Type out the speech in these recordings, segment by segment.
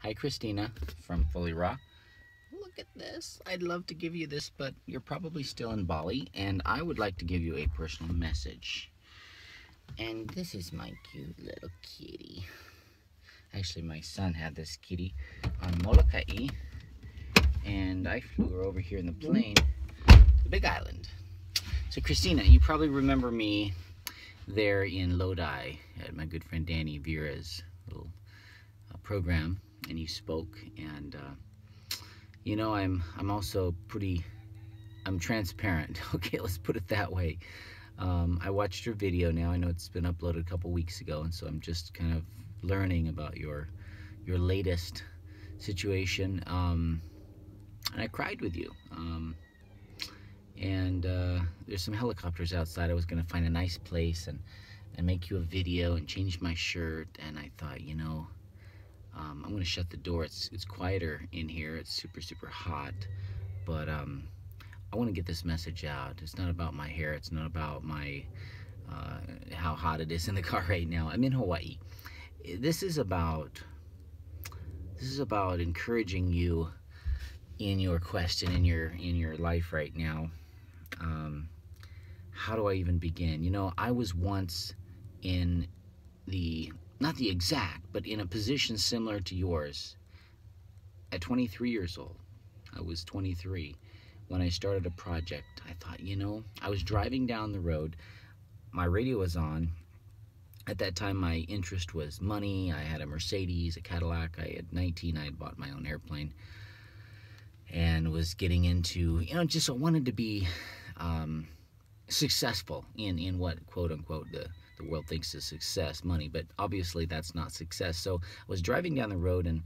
Hi, Christina from Fully Raw. Look at this. I'd love to give you this, but you're probably still in Bali, and I would like to give you a personal message. And this is my cute little kitty. Actually, my son had this kitty on Molokai, and I flew her over here in the plane, the Big Island. So, Christina, you probably remember me there in Lodi at my good friend Danny Vera's little program, and you spoke, and you know, I'm also I'm transparent. Okay, let's put it that way. I watched your video now. I know it's been uploaded a couple weeks ago, and so I'm just kind of learning about your latest situation. And I cried with you. And there's some helicopters outside. I was going to find a nice place and make you a video and change my shirt. And I thought, you know, I'm going to shut the door. It's quieter in here. It's super hot. But I want to get this message out. It's not about my hair. It's not about my how hot it is in the car right now. I'm in Hawaii. This is about encouraging you in your quest and in your life right now. How do I even begin? You know, I was once in not the exact, but in a position similar to yours at 23 years old. I was 23 when I started a project. I thought, you know, I was driving down the road. My radio was on. At that time, my interest was money. I had a Mercedes, a Cadillac. I had 19. I had bought my own airplane and was getting into, you know, just I wanted to be successful in what, quote unquote, the world thinks is success, money. But obviously, that's not success. So I was driving down the road, and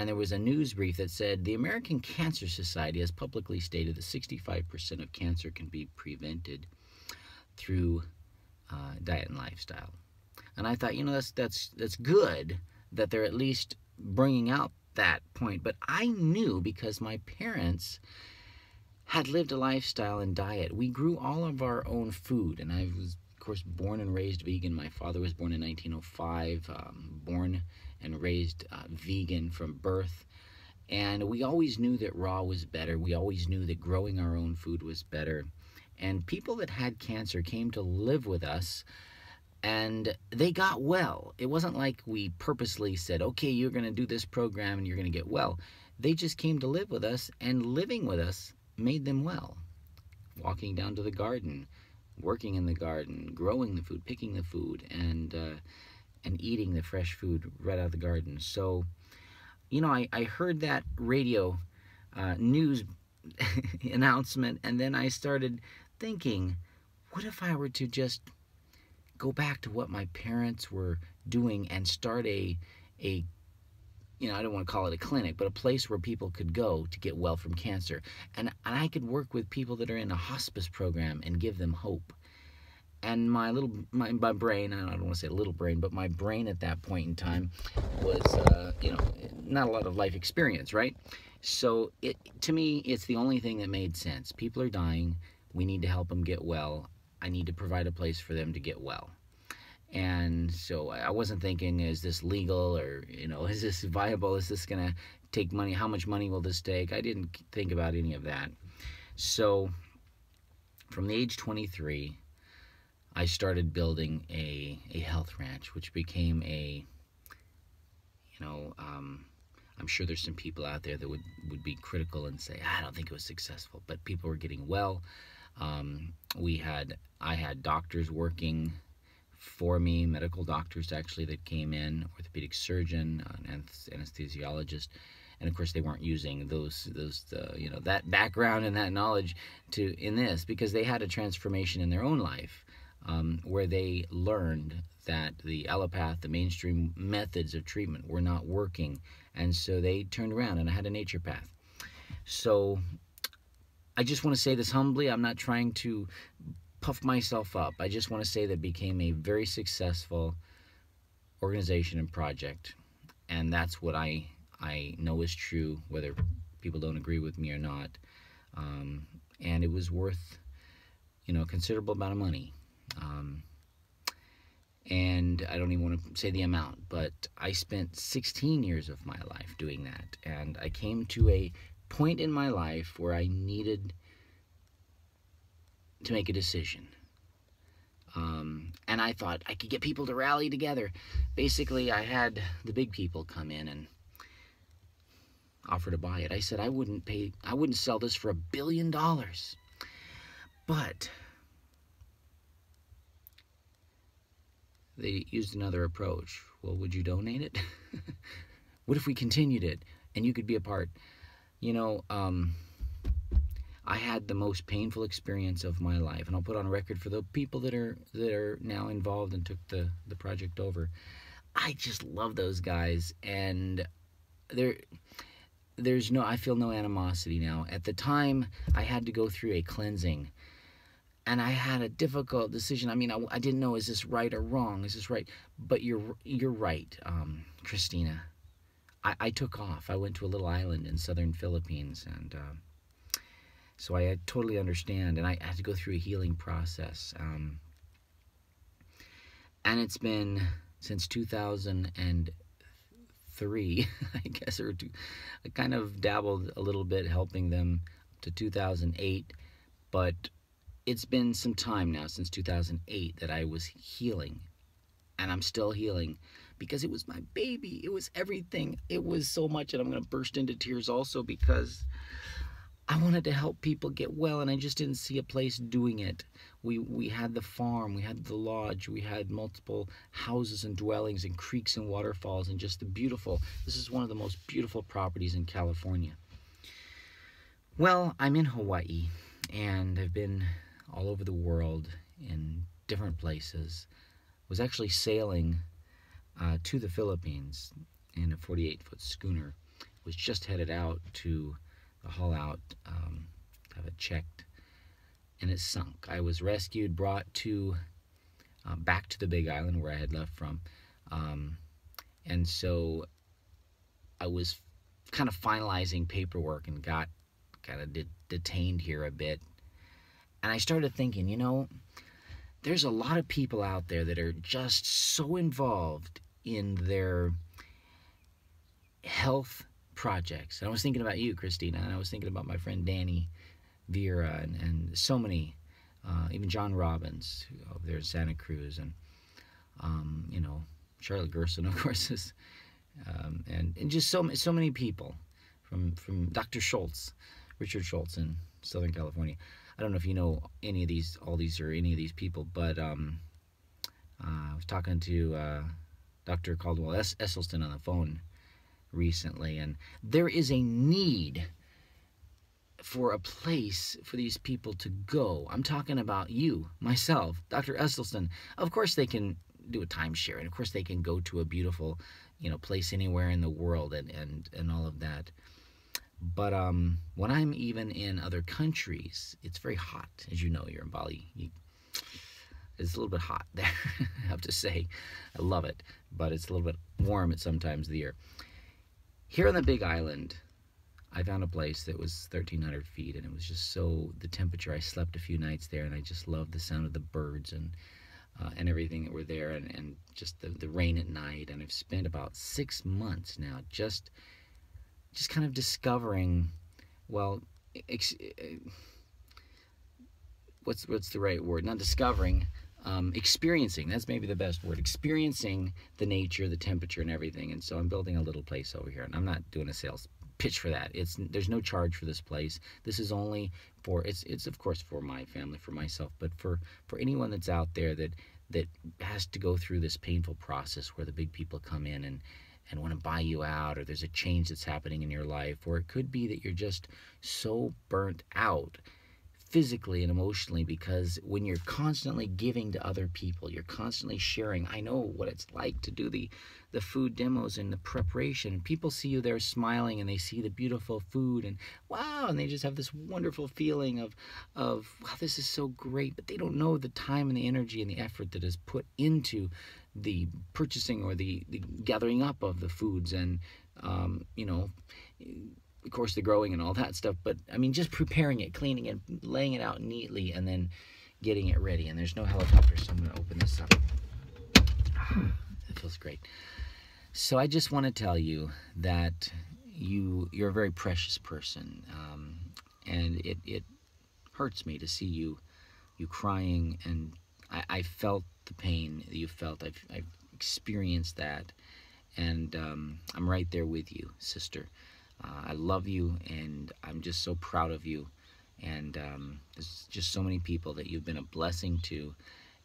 there was a news brief that said the American Cancer Society has publicly stated that 65% of cancer can be prevented through diet and lifestyle. And I thought, you know, that's good that they're at least bringing out that point. But I knew, because my parents had lived a lifestyle and diet. We grew all of our own food, and I was, of course, born and raised vegan. My father was born in 1905, born and raised vegan from birth. And we always knew that raw was better. We always knew that growing our own food was better. And people that had cancer came to live with us, and they got well. It wasn't like we purposely said, okay, you're going to do this program and you're going to get well. They just came to live with us, and living with us made them well. Walking down to the garden, working in the garden, growing the food, picking the food, and eating the fresh food right out of the garden. So, you know, I heard that radio news announcement, and then I started thinking, what if I were to just go back to what my parents were doing and start a you know, I don't want to call it a clinic, but a place where people could go to get well from cancer. And I could work with people that are in a hospice program and give them hope. And my brain, I don't want to say little brain, but my brain at that point in time was, you know, not a lot of life experience, right? So to me, it's the only thing that made sense. People are dying. We need to help them get well. I need to provide a place for them to get well. And so I wasn't thinking, is this legal, or, you know, is this viable? Is this going to take money? How much money will this take? I didn't think about any of that. So from the age 23, I started building a health ranch, which became a, you know, I'm sure there's some people out there that would be critical and say, I don't think it was successful, but people were getting well. I had doctors working for me, medical doctors actually that came in, orthopedic surgeon, an anesthesiologist, and of course they weren't using those you know, that background and that knowledge in this, because they had a transformation in their own life, where they learned that the allopath, the mainstream methods of treatment, were not working, and so they turned around, and I had a naturopath. So I just want to say this humbly. I'm not trying to puff myself up. I just want to say that it became a very successful organization and project, and that's what I know is true, whether people don't agree with me or not. And it was worth, you know, a considerable amount of money. And I don't even want to say the amount, but I spent 16 years of my life doing that. And I came to a point in my life where I needed to make a decision. And I thought I could get people to rally together. Basically, I had the big people come in and offer to buy it. I said I wouldn't sell this for $1 billion. But they used another approach. Well, would you donate it? What if we continued it and you could be a part? You know, I had the most painful experience of my life, and I'll put on record for the people that are now involved and took the project over. I just love those guys, and I feel no animosity now. At the time, I had to go through a cleansing, and I had a difficult decision. I mean, I didn't know, is this right or wrong? Is this right? But you're right, Christina. I took off. I went to a little island in southern Philippines, and so I totally understand, and I had to go through a healing process. And it's been since 2003, I guess, I kind of dabbled a little bit helping them to 2008, but it's been some time now, since 2008, that I was healing, and I'm still healing, because it was my baby. It was everything. It was so much, and I'm going to burst into tears also, because I wanted to help people get well, and I just didn't see a place doing it. We had the farm, we had the lodge, we had multiple houses and dwellings and creeks and waterfalls, and just this is one of the most beautiful properties in California. Well, I'm in Hawaii, and I've been all over the world in different places. Was actually sailing to the Philippines in a 48-foot schooner. Was just headed out to haul out, have it checked, and it sunk. I was rescued, brought to back to the Big Island where I had left from, and so I was kind of finalizing paperwork and got kind of detained here a bit, and I started thinking, you know, there's a lot of people out there that are just so involved in their health projects. And I was thinking about you, Christina, and I was thinking about my friend Danny Vieira, and so many, even John Robbins over there in Santa Cruz, and you know, Charlotte Gerson, of course, is, and just so many people, from Dr. Schultz, Richard Schultz in Southern California. I don't know if you know any of these people, but I was talking to Dr. Caldwell Esselstyn on the phone recently, and there is a need for a place for these people to go. I'm talking about you, myself, Dr. Esselstyn. Of course they can do a timeshare, and of course they can go to a beautiful, you know, place anywhere in the world, and all of that. But when I'm even in other countries, it's very hot. As you know, you're in Bali. It's a little bit hot there, I have to say. I love it, but it's a little bit warm at some times of the year. Here on the Big Island, I found a place that was 1,300 feet, and it was just so, the temperature, I slept a few nights there, and I just loved the sound of the birds and everything that were there, and just the rain at night. And I've spent about 6 months now just kind of discovering, well, what's the right word? Not discovering, experiencing. That's maybe the best word. Experiencing the nature, the temperature, and everything. And so I'm building a little place over here, and I'm not doing a sales pitch for that. There's no charge for this place. This is only for, it's of course for my family, for myself, but for anyone that's out there that has to go through this painful process where the big people come in and want to buy you out, or there's a change that's happening in your life, or it could be that you're just so burnt out physically and emotionally, because when you're constantly giving to other people, you're constantly sharing. I know what it's like to do the food demos and the preparation. People see you there smiling, and they see the beautiful food, and wow, and they just have this wonderful feeling of wow, this is so great. But they don't know the time and the energy and the effort that is put into the purchasing or the gathering up of the foods, and you know, of course, the growing and all that stuff. But I mean, just preparing it, cleaning it, laying it out neatly, and then getting it ready. And there's no helicopter, so I'm going to open this up. That feels great. So I just want to tell you that you're a very precious person, and it hurts me to see you crying, and I felt the pain that you felt. I've experienced that, and I'm right there with you, sister. I love you, and I'm just so proud of you. And there's just so many people that you've been a blessing to,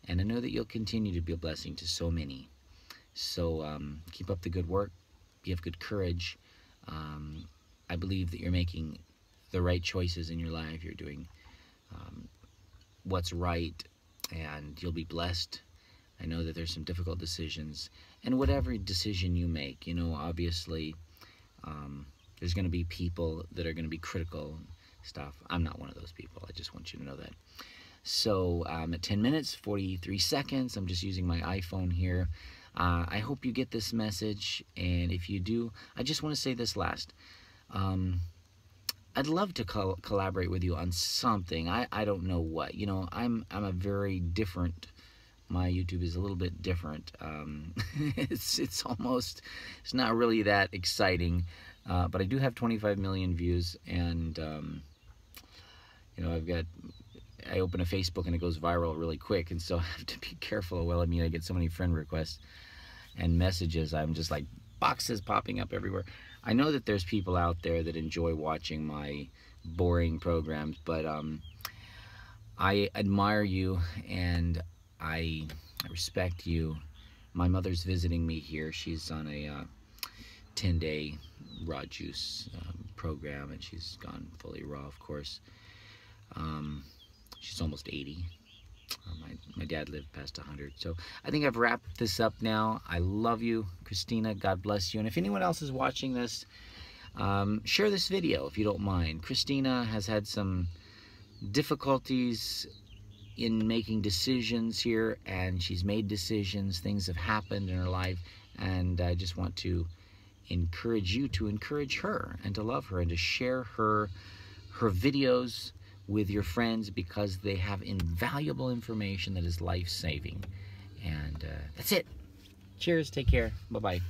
and I know that you'll continue to be a blessing to so many. So keep up the good work. You have good courage. I believe that you're making the right choices in your life. You're doing what's right, and you'll be blessed. I know that there's some difficult decisions, and whatever decision you make, obviously there's going to be people that are going to be critical and stuff. I'm not one of those people. I just want you to know that. So at 10 minutes, 43 seconds, I'm just using my iPhone here. I hope you get this message, and if you do, I just want to say this last. I'd love to collaborate with you on something. I don't know what. I'm a very different. My YouTube is a little bit different. It's it's not really that exciting, but I do have 25 million views, and I open a Facebook and it goes viral really quick, and so I have to be careful. Well, I get so many friend requests and messages. I'm just like boxes popping up everywhere. I know that there's people out there that enjoy watching my boring programs, but I admire you, and I respect you. My mother's visiting me here. She's on a 10-day raw juice program, and she's gone fully raw, of course. She's almost 80. My dad lived past 100. So I think I've wrapped this up now. I love you, Christina. God bless you. And if anyone else is watching this, share this video if you don't mind. Christina has had some difficulties in making decisions here, and she's made decisions. Things have happened in her life, and I just want to encourage you to encourage her and to love her and to share her videos with your friends, because they have invaluable information that is life-saving. And that's it. Cheers. Take care. Bye-bye.